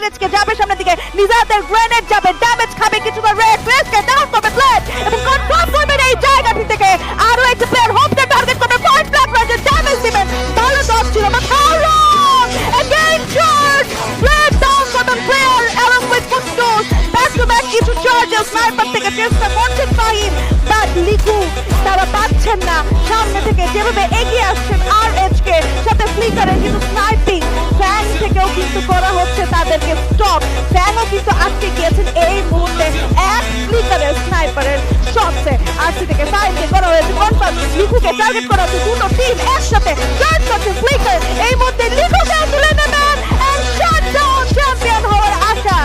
আরএচকে যাবে সামনের দিকে, নিজাদের গ্রেনেড যাবে, ড্যামেজ খাবে কিছুটা, রেড ফেসকে ডাউন করবে প্লেট এবং কন্ট্রোল করবেন এই জায়গাটি থেকে। আরো একটা প্লেয়ার হোপকে টার্গেট করবে, পয়েন্ট ব্ল্যাক রয়েছে, ড্যামেজ দিবেন, ভালো ডট ছিল but how long again charge, plate down করবেন প্লেয়ার along with কুন্ডুস, ব্যাক টু ব্যাক কিছু চার্জেস স্নাইপার থেকে চেষ্টা করছেন ফাহিম, বাট লিকু তারা পাচ্ছেন না সামনে থেকে যেভাবে এগিয়ে আসছেন আরএচকে সাথে ফ্লিকারের কিন্তু স্নাইপিং ফ্যাং থেকেও কিন্তু করা হচ্ছে তাদেরকে স্টপ, ফ্যাংও কিন্তু আটকে গিয়েছেন এই মুহূর্তে এক ফ্লিকারের স্নাইপারের শটসে। আরসি থেকে ফাহিমকে করা হয়েছে কনফার্ম, লিকুকে টার্গেট করা হচ্ছে, দুটো টিম একসাথে চার্জ করছে, ফ্লিকার এই মুহূর্তে লিকুকে তুলে নেবেন এন্ড শাট ডাউন চ্যাম্পিয়ন হওয়ার আশা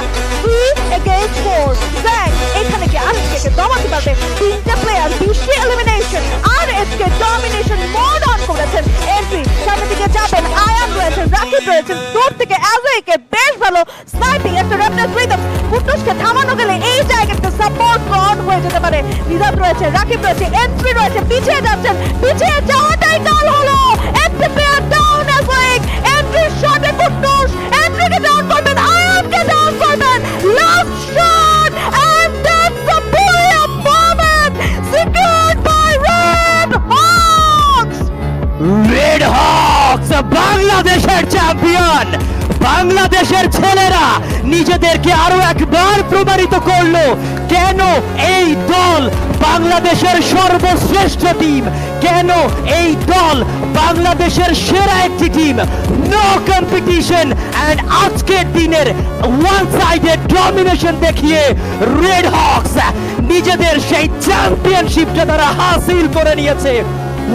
3 against 4। ফ্যাং এখানে কি আরএচকে দমাতে পারবে? তিনটা player 20 elimination, আরএচকে domination mode on করেছেন। এন্ট্রি সামনে দিকে যাবেন, আয়ান রয়েছে, রাকিব রয়েছে, দূর থেকে অ্যাজয়কে বেশ ভালো স্নাইপিং, একটা রেফারেন্স রিদম, কুন্ডুসকে থামানো গেলে এই জায়গাটা সাপোর্ট অন হয়ে যেতে পারে। নিজাদ রয়েছে, রাকিব রয়েছে, এন্ট্রি রয়েছে, পিছিয়ে যাচ্ছেন, পিছিয়ে যাওয়াটাই কাল হলো। Entry player down Ajay, entry শটে কুন্ডুস, এন্ট্রিকে ডাউন করবেন, আয়ানকে ডাউন করবেন, last shot and that's a brilliant moment secured by Red Hawks! Red Hawks বাংলাদেশের চ্যাম্পিয়ন। বাংলাদেশের ছেলেরা নিজেদেরকে আরো একবার প্রমাণিত করলো কেন এই দল বাংলাদেশের সর্বশ্রেষ্ঠ টিম, কেন এই দল বাংলাদেশের সেরা একটি টিম। নো কম্পিটিশন এন্ড আজকের দিনের ওয়ান সাইডেড ডমিনেশন দেখিয়ে রেড হকস নিজেদের সেই চ্যাম্পিয়নশিপটা তারা হাসিল করে নিয়েছে।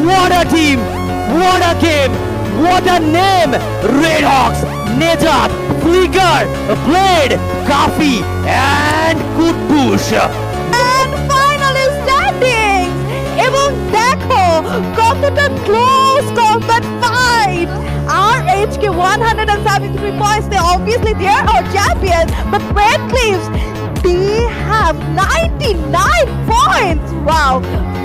What a team! What a game! What a name! Red Hawks, Nejat, Flicker, Blade, Kafi, and Kutbush. And finally standing! এবং দেখো কতটা close combat fight. আরএচকে 173 points, they obviously they are our champions, but Red Cliffs they have 99 points. Wow!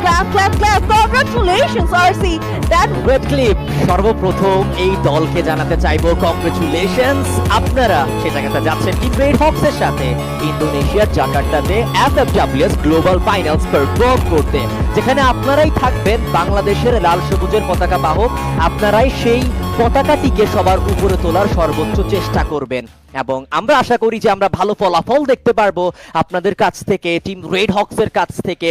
Clap, clap, clap! Congratulations, RC. That red clip সর্বপ্রথম এই দলকে জানাতে চাইবো congratulations. আপনারা সে জায়গাতে যাচ্ছেন টিম রেড হকস এর সাথে ইন্দোনেশিয়ার জাকার্তাতে এফএফডব্লিউএস গ্লোবাল ফাইনালস পারফর্ম করতে, যেখানে আপনারাই থাকবেন বাংলাদেশের লাল সবুজের পতাকা বাহক। আপনারাই সেই পতাকাটিকে সবার উপরে তোলার সর্বোচ্চ চেষ্টা করবেন এবং আমরা আশা করি যে আমরা ভালো ফলাফল দেখতে পারবো আপনাদের কাছ থেকে, টিম রেড হকস এর কাছ থেকে।